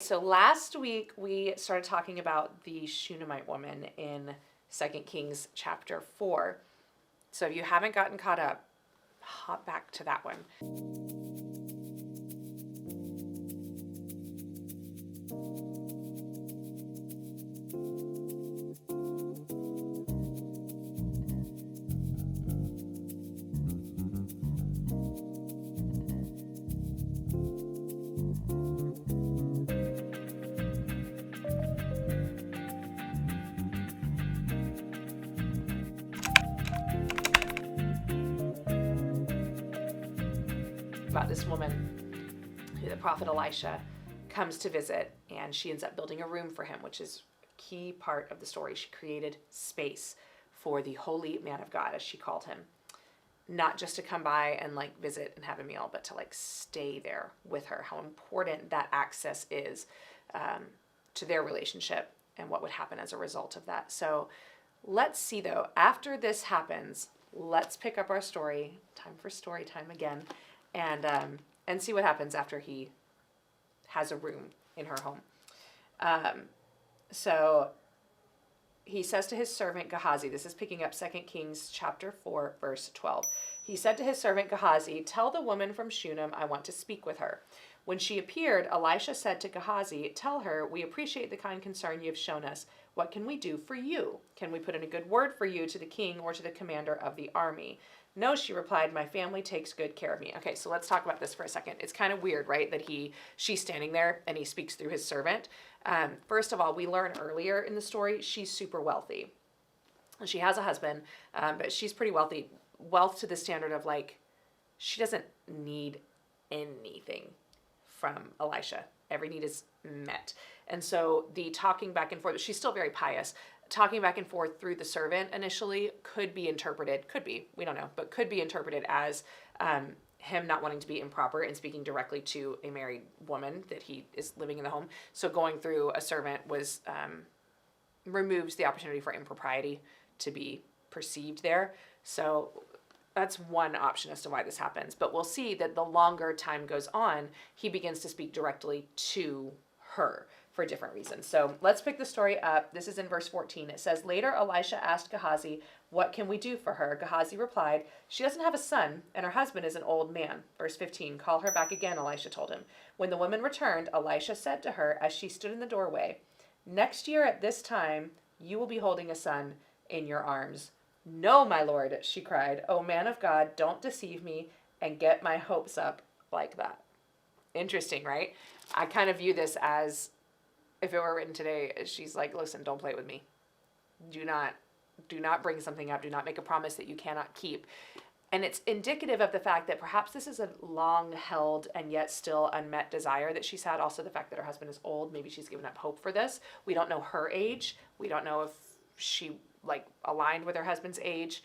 So last week we started talking about the Shunammite woman in 2 Kings chapter 4. So if you haven't gotten caught up, hop back to that one. About this woman who the prophet Elisha comes to visit, and she ends up building a room for him, which is a key part of the story. She created space for the holy man of God, as she called him, not just to come by and visit and have a meal, but to stay there with her. How important that access is to their relationship and what would happen as a result of that. So let's see, though, after this happens, let's pick up our story. Time for story time again. And see what happens after he has a room in her home. So he says to his servant Gehazi, this is picking up 2 Kings chapter 4, verse 12. He said to his servant Gehazi, "Tell the woman from Shunem I want to speak with her." When she appeared, Elisha said to Gehazi, "Tell her, we appreciate the kind concern you have shown us. What can we do for you? Can we put in a good word for you to the king or to the commander of the army?" "No," she replied, "my family takes good care of me." Okay, so let's talk about this for a second. It's kind of weird, right, that she's standing there and he speaks through his servant. First of all, we learn earlier in the story, she's super wealthy. She has a husband, but she's pretty wealthy. Wealth to the standard of she doesn't need anything from Elisha. Every need is met. And so the talking back and forth, she's still very pious. Talking back and forth through the servant initially could be, we don't know, but could be interpreted as him not wanting to be improper and speaking directly to a married woman that he is living in the home. So going through a servant removes the opportunity for impropriety to be perceived there. So that's one option as to why this happens. But we'll see that the longer time goes on, he begins to speak directly to her for different reasons. So let's pick the story up. This is in verse 14. It says, "Later Elisha asked Gehazi, 'What can we do for her?' Gehazi replied, 'She doesn't have a son, and her husband is an old man.'" Verse 15, "Call her back again," Elisha told him. When the woman returned, Elisha said to her as she stood in the doorway, "Next year at this time, you will be holding a son in your arms." "No, my lord," she cried. "Oh, man of God, don't deceive me and get my hopes up like that." Interesting, right? I kind of view this as, if it were written today, she's like, "Listen, don't play with me. Do not bring something up. Do not make a promise that you cannot keep." And it's indicative of the fact that perhaps this is a long-held and yet still unmet desire that she's had. Also, the fact that her husband is old. Maybe she's given up hope for this. We don't know her age. We don't know if she aligned with her husband's age,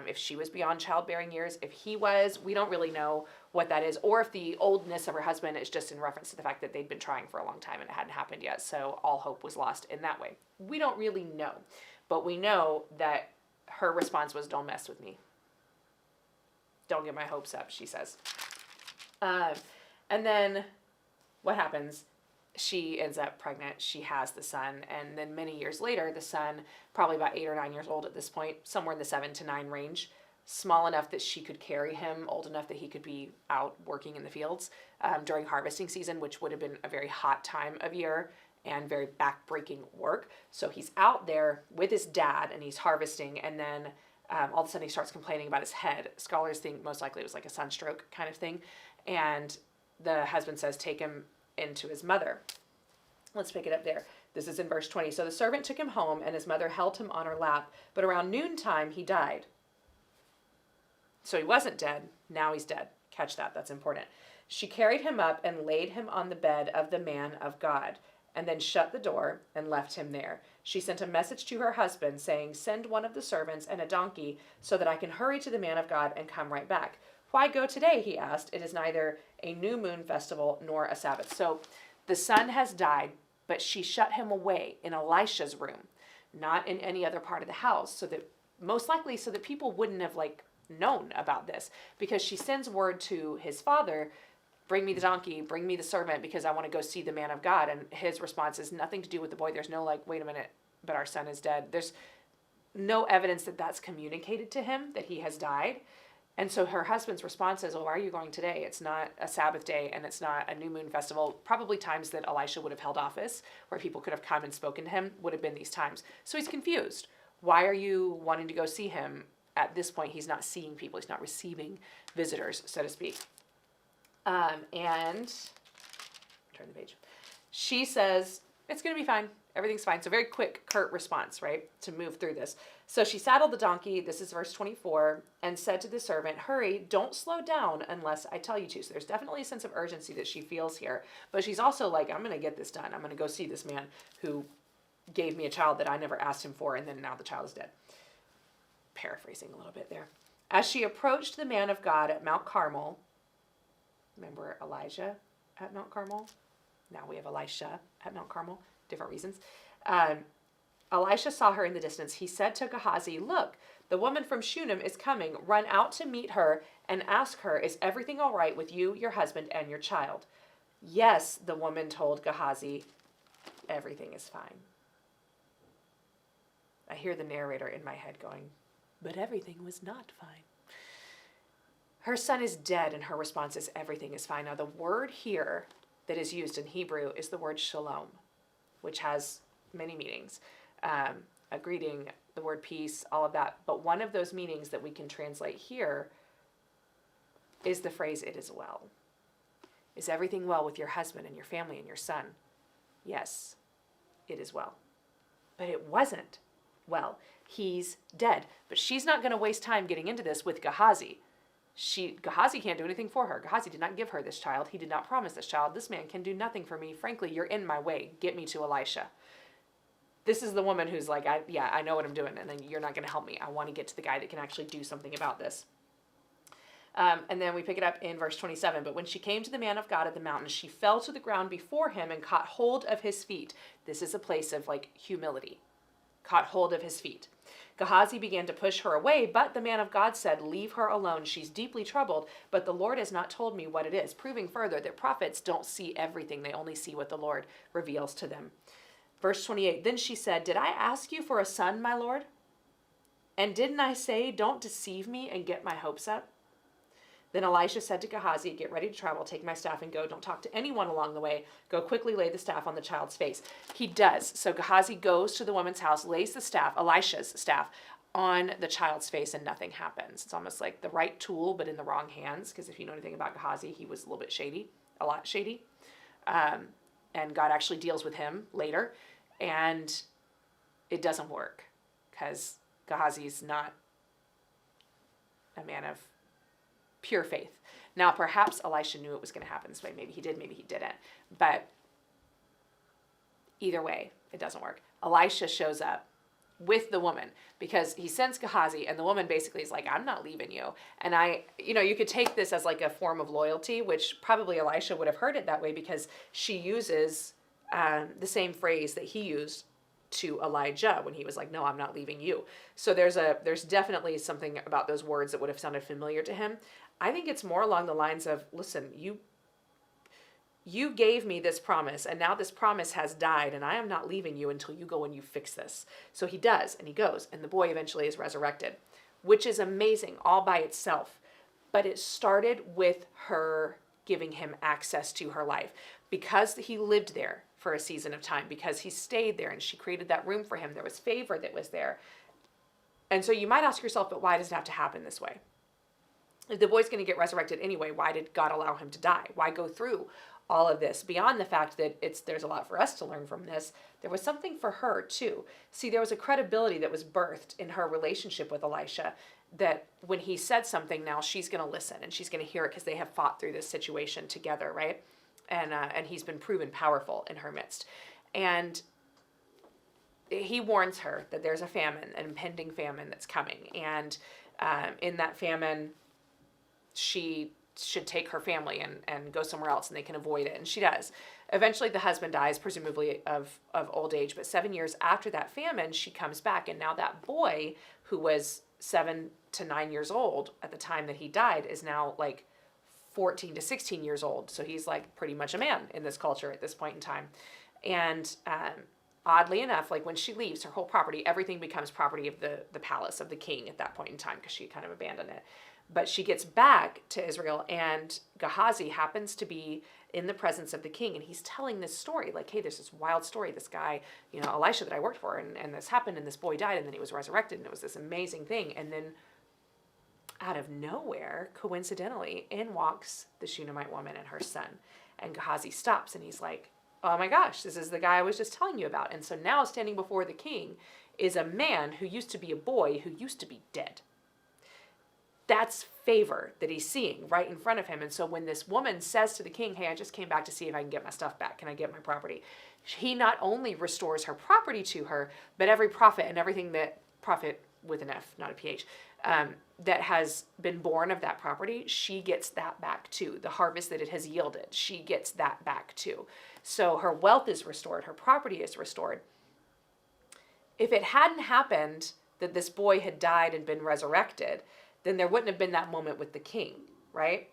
if she was beyond childbearing years, if he was. We don't really know what that is, or if the oldness of her husband is just in reference to the fact that they'd been trying for a long time and it hadn't happened yet, so all hope was lost in that way. We don't really know, but we know that her response was, "Don't mess with me. Don't get my hopes up," she says. And then what happens? She ends up pregnant. She has the son. And then many years later, the son, probably about 8 or 9 years old at this point, somewhere in the 7 to 9 range, small enough that she could carry him, old enough that he could be out working in the fields during harvesting season, which would have been a very hot time of year and very back-breaking work. So he's out there with his dad and he's harvesting, and then all of a sudden he starts complaining about his head. Scholars think most likely it was like a sunstroke kind of thing. And the husband says, "Take him into his mother." Let's pick it up there. This is in verse 20. "So the servant took him home, and his mother held him on her lap. But around noontime, he died." So he wasn't dead. Now he's dead. Catch that. That's important. "She carried him up and laid him on the bed of the man of God, and then shut the door and left him there. She sent a message to her husband, saying, 'Send one of the servants and a donkey so that I can hurry to the man of God and come right back.' 'Why go today?' he asked. 'It is neither a new moon festival nor a Sabbath.'" So the son has died, but she shut him away in Elisha's room, not in any other part of the house, so that most likely so that people wouldn't have known about this, because she sends word to his father, bring me the donkey, bring me the servant, because I want to go see the man of God. And his response is nothing to do with the boy. There's no like, wait a minute, but our son is dead. There's no evidence that that's communicated to him, that he has died. And so her husband's response is, well, why are you going today? It's not a Sabbath day and it's not a new moon festival. Probably times that Elisha would have held office, where people could have come and spoken to him, would have been these times. So he's confused. Why are you wanting to go see him? At this point, he's not seeing people. He's not receiving visitors, so to speak. And turn the page. She says, it's going to be fine. Everything's fine. So very quick, curt response, right, to move through this. So she saddled the donkey, this is verse 24, and said to the servant, hurry, don't slow down unless I tell you to. So there's definitely a sense of urgency that she feels here. But she's also like, I'm going to get this done. I'm going to go see this man who gave me a child that I never asked him for, and then now the child is dead. Paraphrasing a little bit there. As she approached the man of God at Mount Carmel, remember Elijah at Mount Carmel? Now we have Elisha at Mount Carmel. Different reasons. Elisha saw her in the distance. He said to Gehazi, look, the woman from Shunem is coming. Run out to meet her and ask her, is everything all right with you, your husband, and your child? Yes, the woman told Gehazi, everything is fine. I hear the narrator in my head going, but everything was not fine. Her son is dead, and her response is everything is fine. Now, the word here that is used in Hebrew is the word shalom, which has many meanings. A greeting, the word peace, all of that. But one of those meanings that we can translate here is the phrase, it is well. Is everything well with your husband and your family and your son? Yes, it is well. But it wasn't well. He's dead. But she's not going to waste time getting into this with Gehazi. Gehazi can't do anything for her. Gehazi did not give her this child. He did not promise this child. This man can do nothing for me. Frankly, you're in my way. Get me to Elisha. This is the woman who's like, I know what I'm doing, and then you're not going to help me. I want to get to the guy that can actually do something about this. And then we pick it up in verse 27. But when she came to the man of God at the mountain, she fell to the ground before him and caught hold of his feet. This is a place of like humility. Caught hold of his feet. Gehazi began to push her away, but the man of God said, leave her alone. She's deeply troubled, but the Lord has not told me what it is. Proving further that prophets don't see everything. They only see what the Lord reveals to them. Verse 28, then she said, did I ask you for a son, my Lord? And didn't I say, don't deceive me and get my hopes up? Then Elisha said to Gehazi, get ready to travel, take my staff and go. Don't talk to anyone along the way. Go quickly lay the staff on the child's face. He does. So Gehazi goes to the woman's house, lays the staff, Elisha's staff, on the child's face, and nothing happens. It's almost like the right tool, but in the wrong hands, because if you know anything about Gehazi, he was a little bit shady, a lot shady. And God actually deals with him later, and it doesn't work, because Gehazi's not a man of pure faith. Now, perhaps Elisha knew it was going to happen this way. Maybe he did, maybe he didn't. But either way, it doesn't work. Elisha shows up with the woman because he sends Gehazi, and the woman basically is like, I'm not leaving you. And you could take this as like a form of loyalty, which probably Elisha would have heard it that way because she uses the same phrase that he used to Elijah when he was like, no, I'm not leaving you. So there's definitely something about those words that would have sounded familiar to him. I think it's more along the lines of, listen, you gave me this promise, and now this promise has died, and I am not leaving you until you go and you fix this. So he does, and he goes, and the boy eventually is resurrected, which is amazing all by itself. But it started with her giving him access to her life because he lived there for a season of time, because he stayed there and she created that room for him. There was favor that was there. And so you might ask yourself, but why does it have to happen this way? If the boy's going to get resurrected anyway, why did God allow him to die? Why go through all of this? Beyond the fact that there's a lot for us to learn from this, there was something for her too. See, there was a credibility that was birthed in her relationship with Elisha, that when he said something, now she's going to listen and she's going to hear it because they have fought through this situation together, right? And he's been proven powerful in her midst. And he warns her that there's a famine, an impending famine that's coming. And in that famine, she should take her family and go somewhere else and they can avoid it. And she does. Eventually the husband dies, presumably of old age. But 7 years after that famine, she comes back. And now that boy, who was 7 to 9 years old at the time that he died, is now like 14 to 16 years old. So he's like pretty much a man in this culture at this point in time. And oddly enough, like when she leaves her whole property, everything becomes property of the palace of the king at that point in time, because she kind of abandoned it. But she gets back to Israel, and Gehazi happens to be in the presence of the king, and he's telling this story, like, hey, there's this wild story, this guy, Elisha that I worked for, and this happened, and this boy died, and then he was resurrected, and it was this amazing thing. And then out of nowhere, coincidentally, in walks the Shunammite woman and her son. And Gehazi stops, and he's like, oh my gosh, this is the guy I was just telling you about. And so now standing before the king is a man who used to be a boy who used to be dead. That's favor that he's seeing right in front of him. And so when this woman says to the king, hey, I just came back to see if I can get my stuff back. Can I get my property? He not only restores her property to her, but every prophet and everything that prophet with an F, not a PH, that has been born of that property, she gets that back too. The harvest that it has yielded, she gets that back too. So her wealth is restored, her property is restored. If it hadn't happened that this boy had died and been resurrected, then there wouldn't have been that moment with the king, right?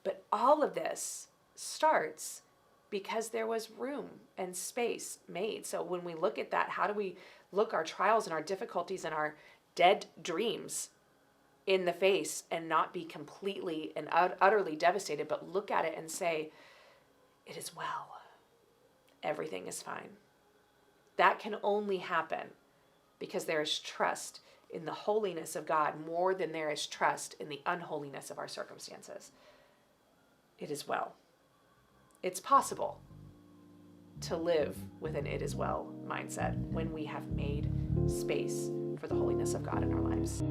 But all of this starts because there was room and space made. So when we look at that, how do we look our trials and our difficulties and our dead dreams in the face and not be completely and utterly devastated, but look at it and say, it is well. Everything is fine. That can only happen because there is trust in the holiness of God more than there is trust in the unholiness of our circumstances. It is well. It's possible to live with an it is well mindset when we have made space for the holiness of God in our lives.